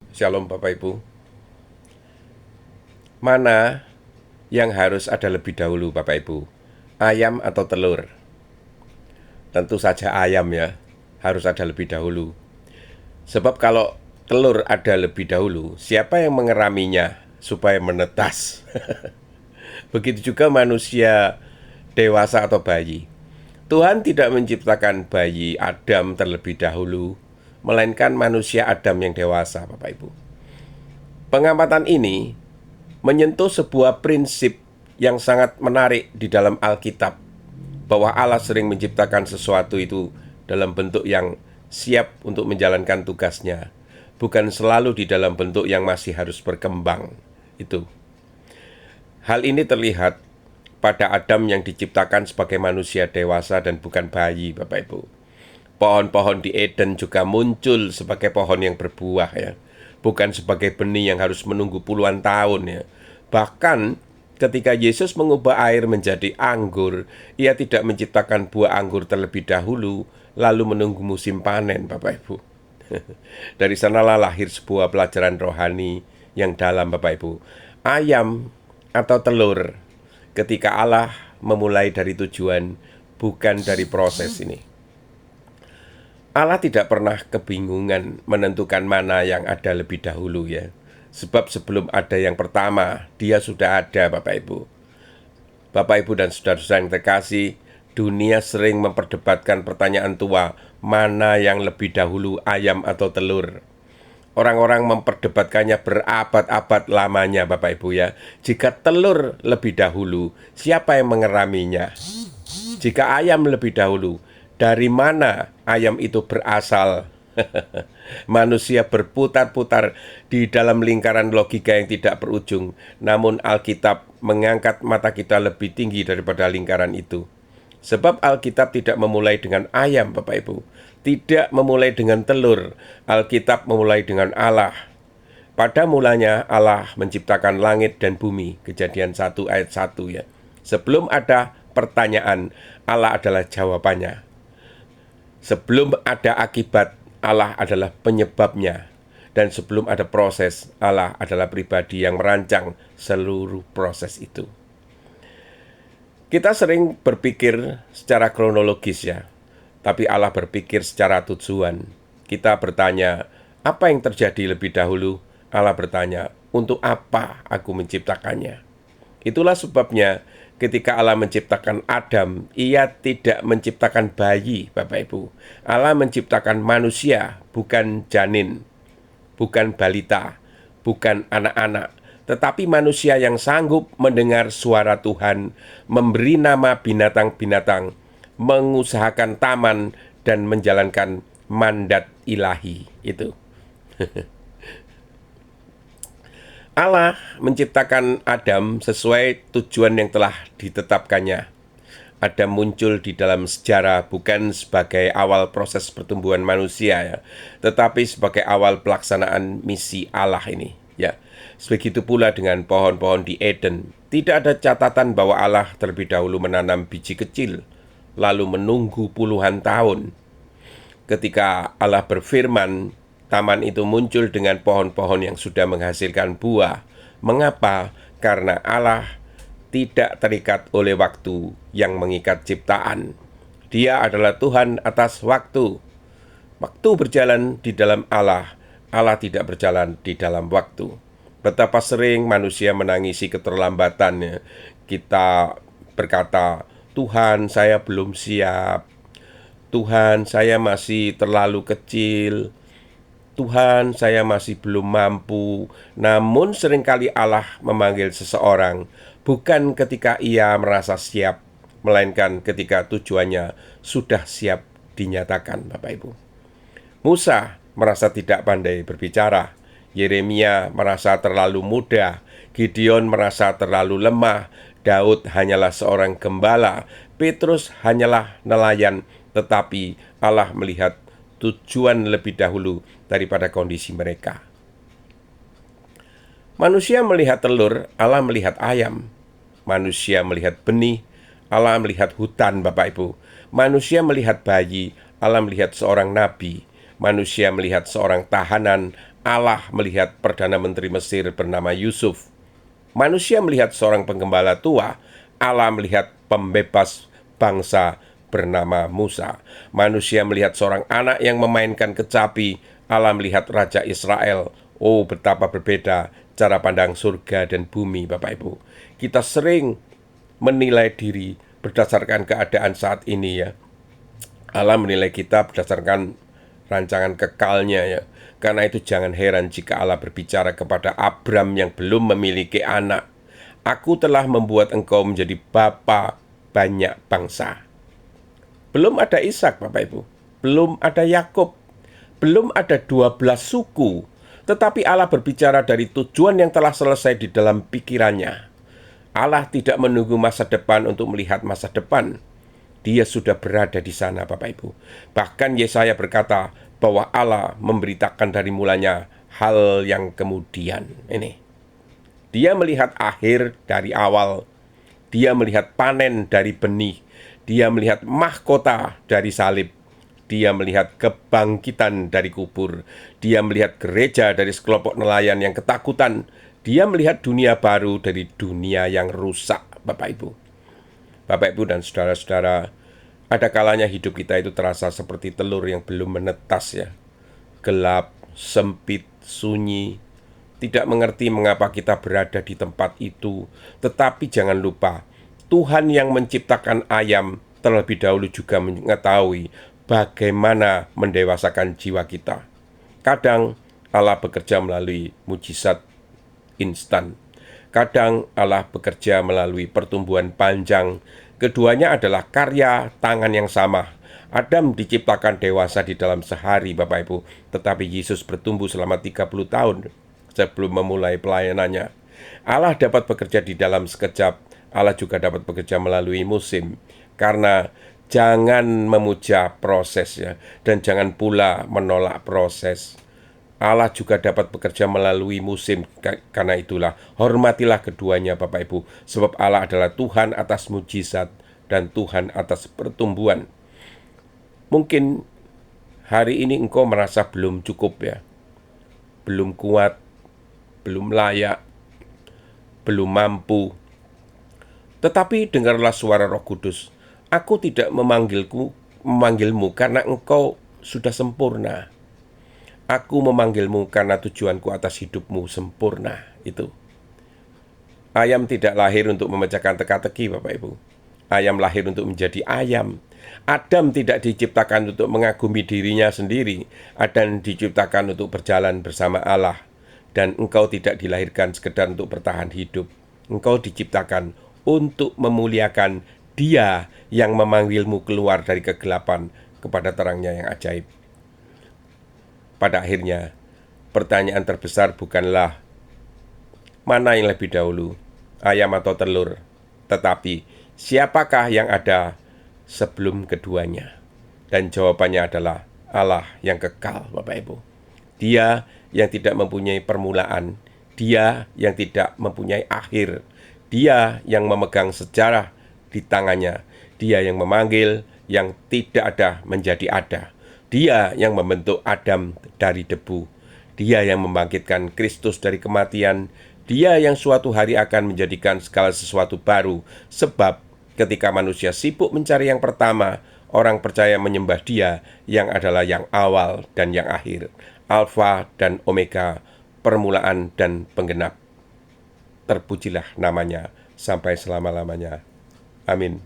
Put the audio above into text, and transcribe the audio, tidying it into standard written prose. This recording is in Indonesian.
Shalom Bapak Ibu. Mana yang harus ada lebih dahulu Bapak Ibu? Ayam atau telur? Tentu saja ayam ya, harus ada lebih dahulu. Sebab kalau telur ada lebih dahulu, siapa yang mengeraminya supaya menetas? Begitu juga manusia dewasa atau bayi. Tuhan tidak menciptakan bayi Adam terlebih dahulu, melainkan manusia Adam yang dewasa, Bapak Ibu. Pengamatan ini menyentuh sebuah prinsip yang sangat menarik di dalam Alkitab, bahwa Allah sering menciptakan sesuatu itu dalam bentuk yang siap untuk menjalankan tugasnya, bukan selalu di dalam bentuk yang masih harus berkembang. Hal ini terlihat pada Adam yang diciptakan sebagai manusia dewasa dan bukan bayi, Bapak Ibu. Pohon-pohon di Eden juga muncul sebagai pohon yang berbuah ya, bukan sebagai benih yang harus menunggu puluhan tahun ya. Bahkan ketika Yesus mengubah air menjadi anggur, Ia tidak menciptakan buah anggur terlebih dahulu lalu menunggu musim panen, Bapak Ibu. Dari sanalah lahir sebuah pelajaran rohani yang dalam, Bapak Ibu. Ayam atau telur, ketika Allah memulai dari tujuan, bukan dari proses ini. Allah tidak pernah kebingungan menentukan mana yang ada lebih dahulu ya. Sebab sebelum ada yang pertama, Dia sudah ada, Bapak Ibu. Bapak Ibu dan saudara-saudara yang terkasih, dunia sering memperdebatkan pertanyaan tua, mana yang lebih dahulu, ayam atau telur. Orang-orang memperdebatkannya berabad-abad lamanya, Bapak Ibu ya. Jika telur lebih dahulu, siapa yang mengeraminya? Jika ayam lebih dahulu, dari mana ayam itu berasal? Manusia berputar-putar di dalam lingkaran logika yang tidak berujung. Namun Alkitab mengangkat mata kita lebih tinggi daripada lingkaran itu. Sebab Alkitab tidak memulai dengan ayam, Bapak Ibu. Tidak memulai dengan telur. Alkitab memulai dengan Allah. Pada mulanya Allah menciptakan langit dan bumi. Kejadian 1 ayat 1 ya. Sebelum ada pertanyaan, Allah adalah jawabannya. Sebelum ada akibat, Allah adalah penyebabnya. Dan sebelum ada proses, Allah adalah pribadi yang merancang seluruh proses itu. Kita sering berpikir secara kronologis ya, tapi Allah berpikir secara tujuan. Kita bertanya, apa yang terjadi lebih dahulu? Allah bertanya, untuk apa aku menciptakannya? Itulah sebabnya ketika Allah menciptakan Adam, Ia tidak menciptakan bayi, Bapak Ibu. Allah menciptakan manusia, bukan janin, bukan balita, bukan anak-anak, tetapi manusia yang sanggup mendengar suara Tuhan, memberi nama binatang-binatang, mengusahakan taman, dan menjalankan mandat ilahi itu. Allah menciptakan Adam sesuai tujuan yang telah ditetapkannya. Adam muncul di dalam sejarah bukan sebagai awal proses pertumbuhan manusia ya, tetapi sebagai awal pelaksanaan misi Allah ini ya. Begitu pula dengan pohon-pohon di Eden. Tidak ada catatan bahwa Allah terlebih dahulu menanam biji kecil, lalu menunggu puluhan tahun. Ketika Allah berfirman, taman itu muncul dengan pohon-pohon yang sudah menghasilkan buah. Mengapa? Karena Allah tidak terikat oleh waktu yang mengikat ciptaan. Dia adalah Tuhan atas waktu. Waktu berjalan di dalam Allah, Allah tidak berjalan di dalam waktu. Betapa sering manusia menangisi keterlambatannya. Kita berkata, Tuhan saya belum siap, Tuhan saya masih terlalu kecil, Tuhan saya masih belum mampu. Namun seringkali Allah memanggil seseorang bukan ketika ia merasa siap, melainkan ketika tujuannya sudah siap dinyatakan, Bapak Ibu. Musa merasa tidak pandai berbicara, Yeremia merasa terlalu muda, Gideon merasa terlalu lemah, Daud hanyalah seorang gembala, Petrus hanyalah nelayan, tetapi Allah melihat tujuan lebih dahulu daripada kondisi mereka. Manusia melihat telur, Allah melihat ayam. Manusia melihat benih, Allah melihat hutan, Bapak Ibu. Manusia melihat bayi, Allah melihat seorang nabi. Manusia melihat seorang tahanan, Allah melihat Perdana Menteri Mesir bernama Yusuf. Manusia melihat seorang penggembala tua, Allah melihat pembebas bangsa bernama Musa. Manusia melihat seorang anak yang memainkan kecapi, Allah melihat Raja Israel. Oh, betapa berbeda cara pandang surga dan bumi, Bapak Ibu. Kita sering menilai diri berdasarkan keadaan saat ini ya. Allah menilai kita berdasarkan rancangan kekalnya ya. Karena itu jangan heran jika Allah berbicara kepada Abram yang belum memiliki anak. Aku telah membuat engkau menjadi bapa banyak bangsa. Belum ada Ishak, Bapak Ibu. Belum ada Yakub. Belum ada 12 suku. Tetapi Allah berbicara dari tujuan yang telah selesai di dalam pikirannya. Allah tidak menunggu masa depan untuk melihat masa depan. Dia sudah berada di sana, Bapak Ibu. Bahkan Yesaya berkata bahwa Allah memberitakan dari mulanya hal yang kemudian. Ini. Dia melihat akhir dari awal. Dia melihat panen dari benih. Dia melihat mahkota dari salib. Dia melihat kebangkitan dari kubur. Dia melihat gereja dari sekelompok nelayan yang ketakutan. Dia melihat dunia baru dari dunia yang rusak, Bapak Ibu. Bapak Ibu dan saudara-saudara, ada kalanya hidup kita itu terasa seperti telur yang belum menetas ya. Gelap, sempit, sunyi. Tidak mengerti mengapa kita berada di tempat itu. Tetapi jangan lupa, Tuhan yang menciptakan ayam terlebih dahulu juga mengetahui bagaimana mendewasakan jiwa kita. Kadang Allah bekerja melalui mujizat instan. Kadang Allah bekerja melalui pertumbuhan panjang. Keduanya adalah karya tangan yang sama. Adam diciptakan dewasa di dalam sehari, Bapak Ibu. Tetapi Yesus bertumbuh selama 30 tahun sebelum memulai pelayanannya. Allah dapat bekerja di dalam sekejap. Allah juga dapat bekerja melalui musim. Karena jangan memuja proses ya. Dan jangan pula menolak proses. Allah juga dapat bekerja melalui musim. Karena itulah, hormatilah keduanya, Bapak Ibu. Sebab Allah adalah Tuhan atas mujizat dan Tuhan atas pertumbuhan. Mungkin hari ini engkau merasa belum cukup ya. Belum kuat, belum layak, belum mampu. Tetapi dengarlah suara Roh Kudus. Aku tidak memanggilmu karena engkau sudah sempurna. Aku memanggilmu karena tujuanku atas hidupmu sempurna. Itu. Ayam tidak lahir untuk memecahkan teka-teki, Bapak Ibu. Ayam lahir untuk menjadi ayam. Adam tidak diciptakan untuk mengagumi dirinya sendiri. Adam diciptakan untuk berjalan bersama Allah. Dan engkau tidak dilahirkan sekedar untuk bertahan hidup. Engkau diciptakan untuk memuliakan Dia yang memanggilmu keluar dari kegelapan kepada terangnya yang ajaib. Pada akhirnya, pertanyaan terbesar bukanlah mana yang lebih dahulu, ayam atau telur, tetapi siapakah yang ada sebelum keduanya? Dan jawabannya adalah Allah yang kekal, Bapak Ibu. Dia yang tidak mempunyai permulaan, Dia yang tidak mempunyai akhir, Dia yang memegang sejarah di tangannya, Dia yang memanggil yang tidak ada menjadi ada. Dia yang membentuk Adam dari debu. Dia yang membangkitkan Kristus dari kematian. Dia yang suatu hari akan menjadikan segala sesuatu baru. Sebab ketika manusia sibuk mencari yang pertama, orang percaya menyembah Dia yang adalah yang awal dan yang akhir, Alfa dan Omega, permulaan dan penggenap. Terpujilah namanya sampai selama-lamanya. Amin.